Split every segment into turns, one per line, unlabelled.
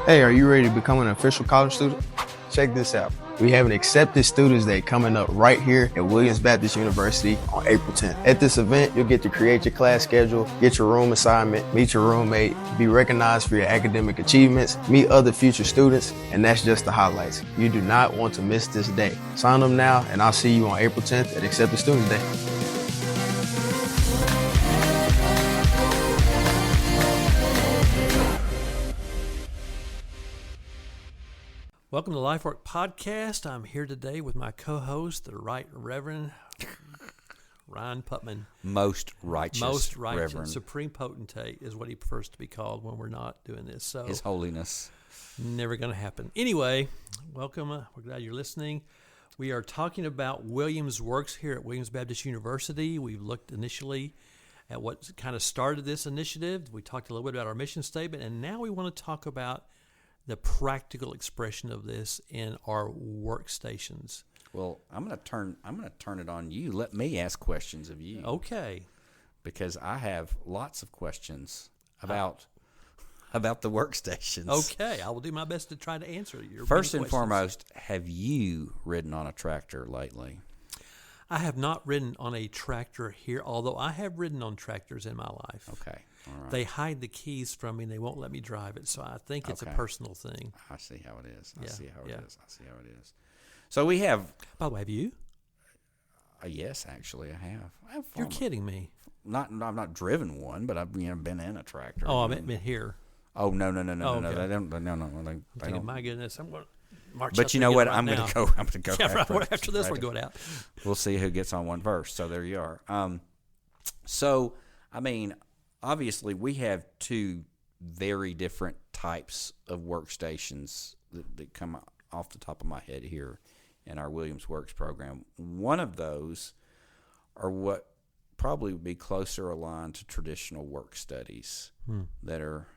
Hey, are you ready to become an official college student? Check this out. We have an Accepted Students Day coming up right here at Williams Baptist University on April 10th. At this event, you'll get to create your class schedule, get your room assignment, meet your roommate, be recognized for your academic achievements, meet other future students, and that's just the highlights. You do not want to miss this day. Sign up now, and I'll see you on April 10th at Accepted Students Day.
Welcome to lifeworkpodcast. I'm here today with my co-host, the Right Reverend Ryan Putman.
Most righteous Reverend.
Supreme Potentate is what he prefers to be called when we're not doing this. So
His Holiness.
Never going to happen. Anyway, welcome. We're glad you're listening. We are talking about Williams Works here at Williams Baptist University. We've looked initially at what kind of started this initiative. We talked a little bit about our mission statement, and now we want to talk about the practical expression of this in our workstations.
Well, I'm going to turn it on you. Let me ask questions of you.
Okay.
Because I have lots of questions about the workstations.
Okay, I will do my best to try to answer your
First and
questions.
foremost, have you ridden on a tractor lately?
I have not ridden on a tractor here, although I have ridden on tractors in my life.
Okay. All right.
They hide the keys from me and they won't let me drive it, so I think it's a personal thing.
I see how it is. I see how it is. So we have...
By the way, have you?
Yes, actually, I have.
You're kidding me.
I've not driven one, but I've been in a tractor.
Oh, I meant here.
Oh, no.
Okay.
They don't.
I'm thinking, my goodness, I'm going to march
But
out
you
there
know what?
right
I'm
now.
going to go.
Yeah, right after this, we're going out.
We'll see who gets on one first. So there you are. So, I mean, obviously, we have two very different types of workstations that come off the top of my head here in our Williams Works program. One of those are what probably would be closer aligned to traditional work studies that are,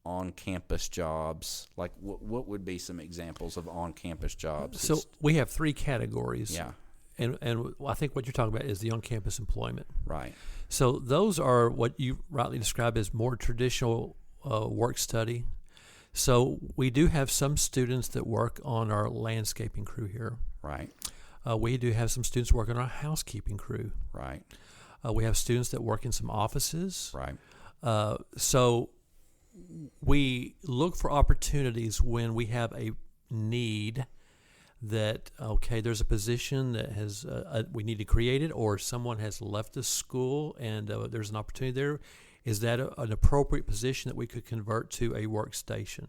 on-campus jobs. Like, what would be some examples of on-campus jobs?
So we have three categories.
Yeah.
And I think what you're talking about is the on-campus employment.
Right.
So those are what you rightly described as more traditional work study. So we do have some students that work on our landscaping crew here.
Right.
We do have some students working on our housekeeping crew.
Right.
We have students that work in some offices.
Right.
So we look for opportunities when we have a need that, okay, there's a position that has we need to create it, or someone has left the school and there's an opportunity there. Is that an appropriate position that we could convert to a workstation?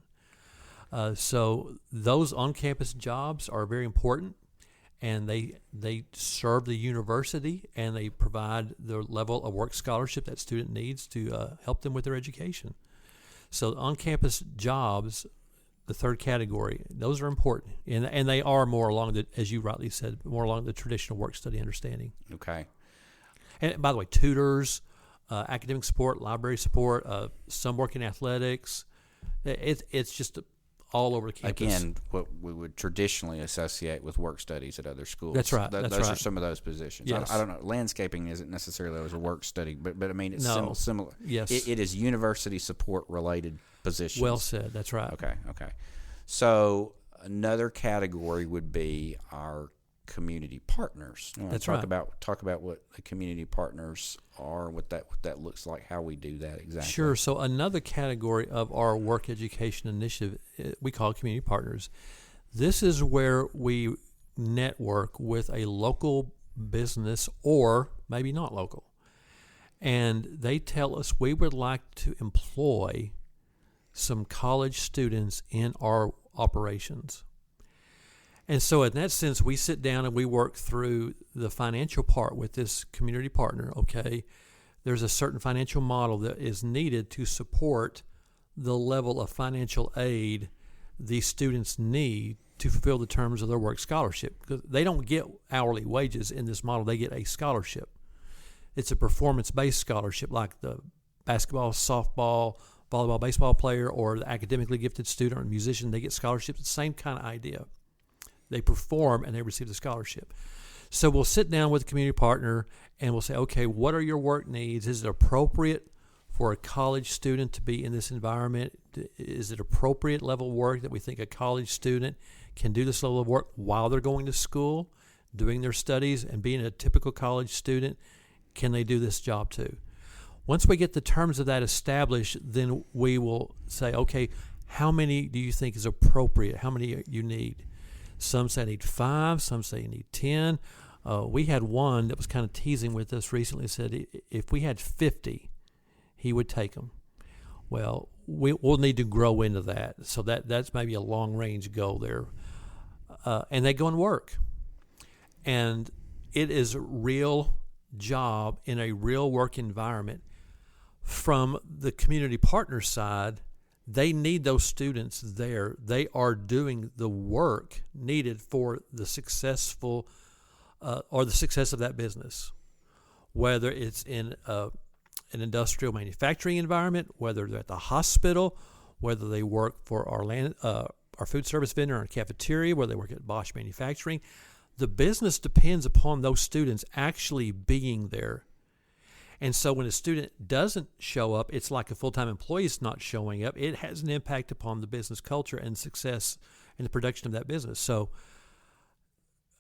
So those on-campus jobs are very important, and they serve the university, and they provide the level of work scholarship that student needs to help them with their education. So on-campus jobs, the third category, those are important, and they are more along the, as you rightly said, more along the traditional work study understanding.
Okay.
And by the way, tutors, academic support, library support, some work in athletics. It's just all over the campus.
Again, what we would traditionally associate with work studies at other schools.
That's right.
Those are some of those positions.
Yes.
I don't know. Landscaping isn't necessarily always a work study, but I mean, it's similar.
Yes.
It is university support related positions.
Well said. That's right.
Okay. So another category would be our community partners.
That's
right.
right.
Talk about what the community partners are, what that looks like, how we do that exactly.
Sure. So another category of our work education initiative, we call community partners. This is where we network with a local business, or maybe not local, and they tell us we would like to employ some college students in our operations. And so in that sense, we sit down and we work through the financial part with this community partner. Okay, there's a certain financial model that is needed to support the level of financial aid these students need to fulfill the terms of their work scholarship, because they don't get hourly wages in this model. They get a scholarship. It's a performance-based scholarship, like the basketball, softball, volleyball, baseball player, or the academically gifted student or musician. They get scholarships. The same kind of idea. They perform and they receive the scholarship. So we'll sit down with the community partner and we'll say, okay, what are your work needs? Is it appropriate for a college student to be in this environment? Is it appropriate level of work that we think a college student can do this level of work while they're going to school, doing their studies, and being a typical college student? Can they do this job too? Once we get the terms of that established, then we will say, okay, how many do you think is appropriate? How many you need? Some say need 5, some say you need 10. We had one that was kind of teasing with us recently, said if we had 50, he would take them. Well, we'll need to grow into that. So that's maybe a long-range goal there. And they go and work. And it is a real job in a real work environment. From the community partner side, they need those students there. They are doing the work needed for the successful or the success of that business, whether it's in an industrial manufacturing environment, whether they're at the hospital, whether they work for our food service vendor or cafeteria, whether they work at Bosch Manufacturing. The business depends upon those students actually being there. And so when a student doesn't show up, it's like a full-time employee is not showing up. It has an impact upon the business culture and success in the production of that business. So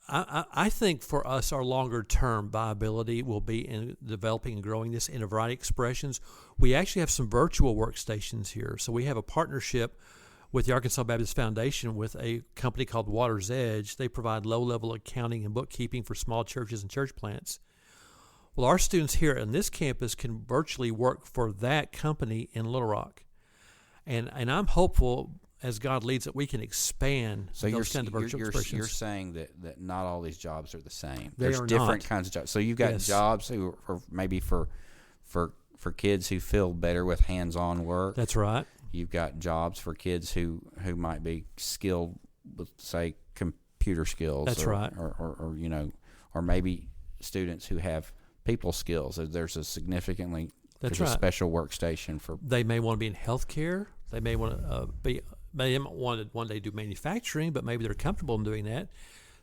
I think for us, our longer-term viability will be in developing and growing this in a variety of expressions. We actually have some virtual workstations here. So we have a partnership with the Arkansas Baptist Foundation with a company called Water's Edge. They provide low-level accounting and bookkeeping for small churches and church plants. Well, our students here on this campus can virtually work for that company in Little Rock. And I'm hopeful, as God leads, that we can expand those kind of virtual expressions.
You're saying that not all these jobs are the same.
There's
different kinds of jobs. So you've got jobs who are maybe for kids who feel better with hands-on work.
That's right.
You've got jobs for kids who might be skilled with, say, computer skills.
That's right.
Or maybe students who have people skills. There's a significantly special workstation for.
They may want to be in healthcare. They may want to may want to one day do manufacturing, but maybe they're comfortable in doing that.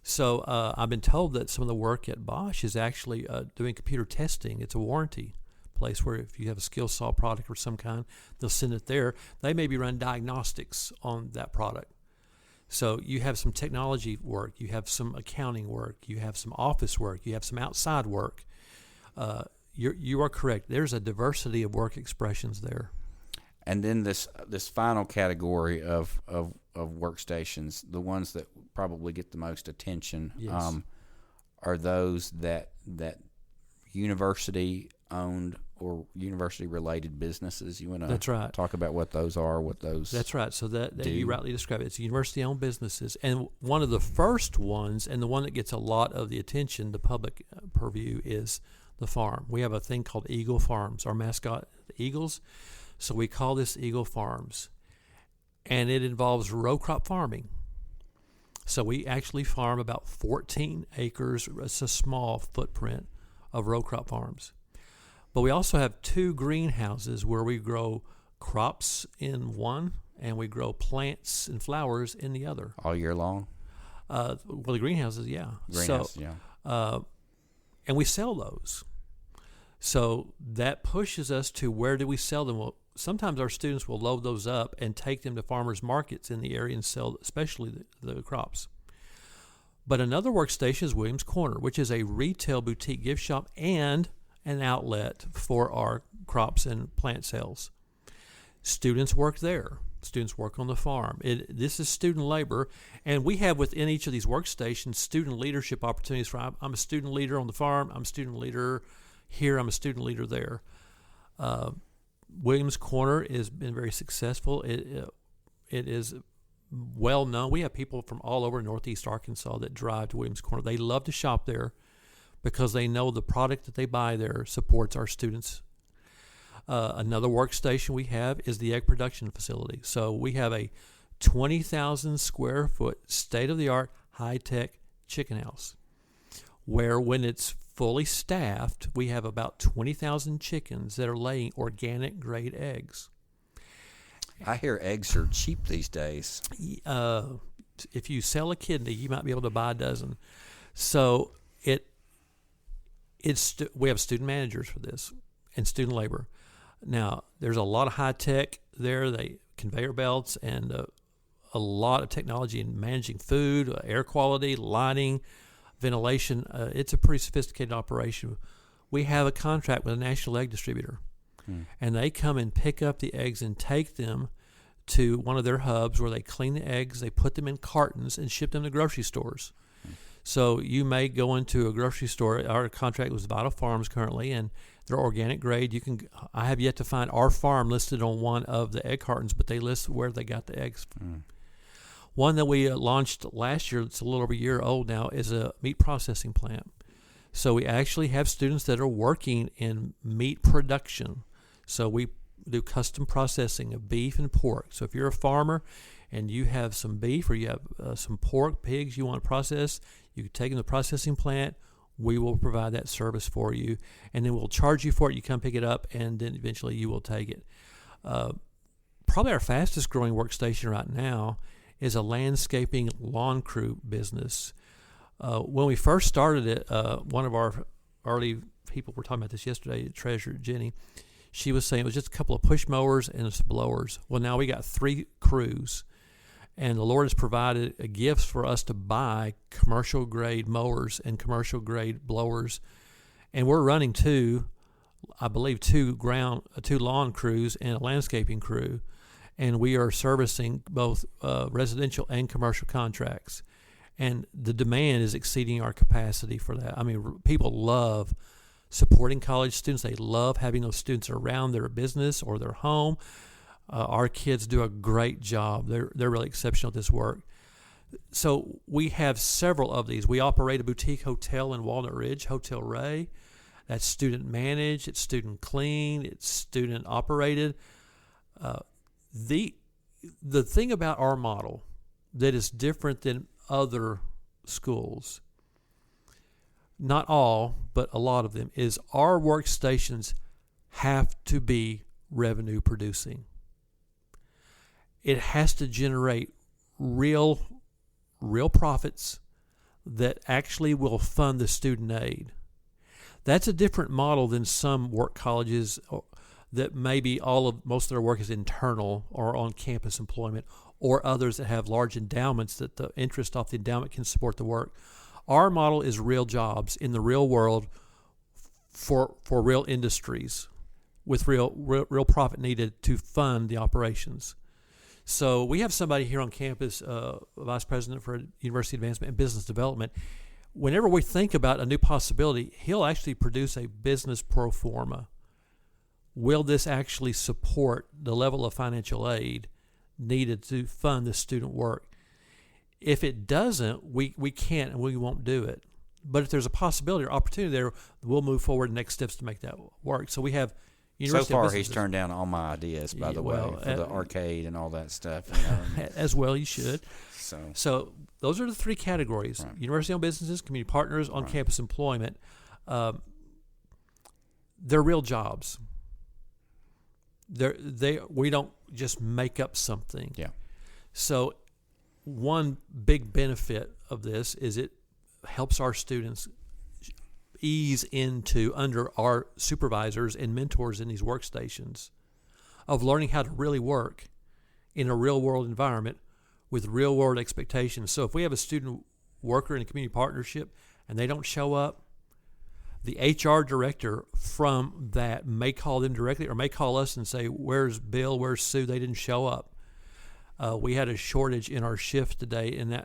So I've been told that some of the work at Bosch is actually doing computer testing. It's a warranty place where if you have a skill saw product of some kind, they'll send it there. They maybe run diagnostics on that product. So you have some technology work, you have some accounting work, you have some office work, you have some outside work. You are correct. There's a diversity of work expressions there.
And then this final category of workstations, the ones that probably get the most attention,
yes.
Are those that university owned or university related businesses. You want to
That's right.
talk about what those are, what those
That's right. So that
do.
You rightly describe it. It's university owned businesses. And one of the first ones, and the one that gets a lot of the attention, the public purview, is the farm. We have a thing called Eagle Farms. Our mascot, the Eagles. So we call this Eagle Farms. And it involves row crop farming. So we actually farm about 14 acres. It's a small footprint of row crop farms. But we also have 2 greenhouses where we grow crops in one and we grow plants and flowers in the other.
All year long?
Well, the greenhouses, yeah. And we sell those. So that pushes us to where do we sell them? Well, sometimes our students will load those up and take them to farmers markets in the area and sell especially the crops. But another workstation is Williams Corner, which is a retail boutique gift shop and an outlet for our crops and plant sales. Students work there. Students work on the farm. This is student labor, and we have within each of these workstations student leadership opportunities. For I'm a student leader on the farm. I'm a student leader here. I'm a student leader there. Williams Corner has been very successful. It is well known. We have people from all over Northeast Arkansas that drive to Williams Corner. They love to shop there because they know the product that they buy there supports our students. Another workstation we have is the egg production facility. So we have a 20,000 square foot state-of-the-art high-tech chicken house where when it's fully staffed, we have about 20,000 chickens that are laying organic grade eggs.
I hear eggs are cheap these days.
If you sell a kidney, you might be able to buy a dozen. So we have student managers for this and student labor. Now, there's a lot of high tech there. conveyor belts and a lot of technology in managing food, air quality, lighting, ventilation. It's a pretty sophisticated operation. We have a contract with a national egg distributor, and they come and pick up the eggs and take them to one of their hubs where they clean the eggs, they put them in cartons, and ship them to grocery stores. So you may go into a grocery store. Our contract with Vital Farms currently, and they're organic grade. I have yet to find our farm listed on one of the egg cartons, but they list where they got the eggs. One that we launched last year, it's a little over a year old now, is a meat processing plant. So we actually have students that are working in meat production. So we do custom processing of beef and pork. So if you're a farmer and you have some beef or you have some pork, pigs you want to process, you can take them to the processing plant. We will provide that service for you, and then we'll charge you for it. You come pick it up, and then eventually you will take it. Probably our fastest growing workstation right now is a landscaping lawn crew business. When we first started it, one of our early people were talking about this yesterday, Treasurer Jenny. She was saying it was just a couple of push mowers and some blowers. Well, now we got 3 crews, and the Lord has provided a gift for us to buy commercial grade mowers and commercial grade blowers, and we're running two lawn crews and a landscaping crew, and we are servicing both residential and commercial contracts. And the demand is exceeding our capacity for that. I mean, people love supporting college students. They love having those students around their business or their home. Our kids do a great job. They're really exceptional at this work. So we have several of these. We operate a boutique hotel in Walnut Ridge, Hotel Ray. That's student managed, it's student cleaned, it's student operated. The thing about our model that is different than other schools, not all, but a lot of them, is our workstations have to be revenue producing. It has to generate real profits that actually will fund the student aid. That's a different model than some work colleges that maybe most of their work is internal or on campus employment, or others that have large endowments that the interest off the endowment can support the work. Our model is real jobs in the real world for real industries with real profit needed to fund the operations. So we have somebody here on campus, Vice President for University Advancement and Business Development. Whenever we think about a new possibility, he'll actually produce a business pro forma. Will this actually support the level of financial aid needed to fund the student work? If it doesn't, we can't and we won't do it. But if there's a possibility or opportunity there, we'll move forward next steps to make that work. So we have University
so far,
of
he's turned down all my ideas, by the way, for the arcade and all that stuff.
As well, you should. So those are the 3 categories:
right.
University-owned businesses, community partners, on-campus employment. They're real jobs. We don't just make up something.
Yeah.
So one big benefit of this is it helps our students ease into under our supervisors and mentors in these workstations of learning how to really work in a real world environment with real world expectations. So if we have a student worker in a community partnership and they don't show up, the HR director from that may call them directly or may call us and say, "Where's Bill? Where's Sue? They didn't show up." We had a shortage in our shift today, and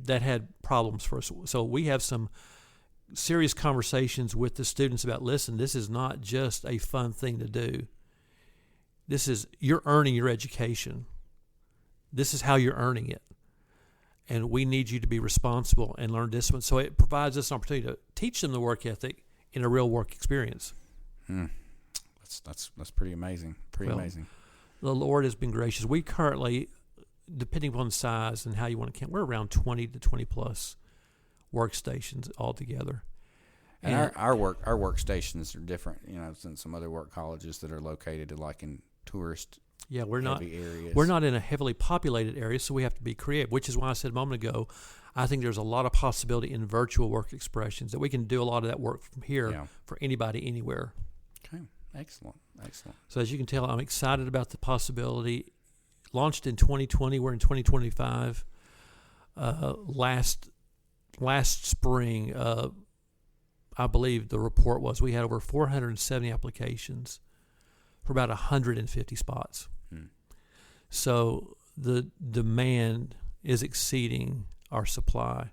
that had problems for us. So we have some serious conversations with the students about, listen, this is not just a fun thing to do. You're earning your education. This is how you're earning it. And we need you to be responsible and learn discipline. So it provides us an opportunity to teach them the work ethic in a real work experience.
That's pretty amazing. Amazing.
The Lord has been gracious. We currently, depending upon the size and how you want to count, we're around 20 to 20 plus workstations altogether.
And our workstations are different, than some other work colleges that are located in tourist
we're not
areas.
We're not in a heavily populated area, so we have to be creative, which is why I said a moment ago, I think there's a lot of possibility in virtual work expressions that we can do a lot of that work from here for anybody anywhere.
Okay, excellent.
So as you can tell, I'm excited about the possibility. launched in 2020. We're in 2025. Last spring, I believe the report was we had over 470 applications for about 150 spots. So the demand is exceeding our supply.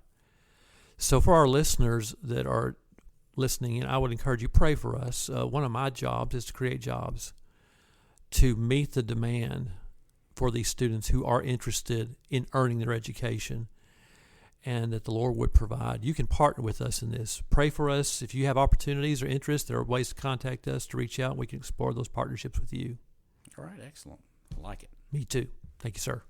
So for our listeners that are listening in, I would encourage you, pray for us. One of my jobs is to create jobs to meet the demand for these students who are interested in earning their education, and that the Lord would provide. You can partner with us in this. Pray for us. If you have opportunities or interests, there are ways to contact us, to reach out, and we can explore those partnerships with you.
All right, excellent. I like it.
Me too. Thank you, sir.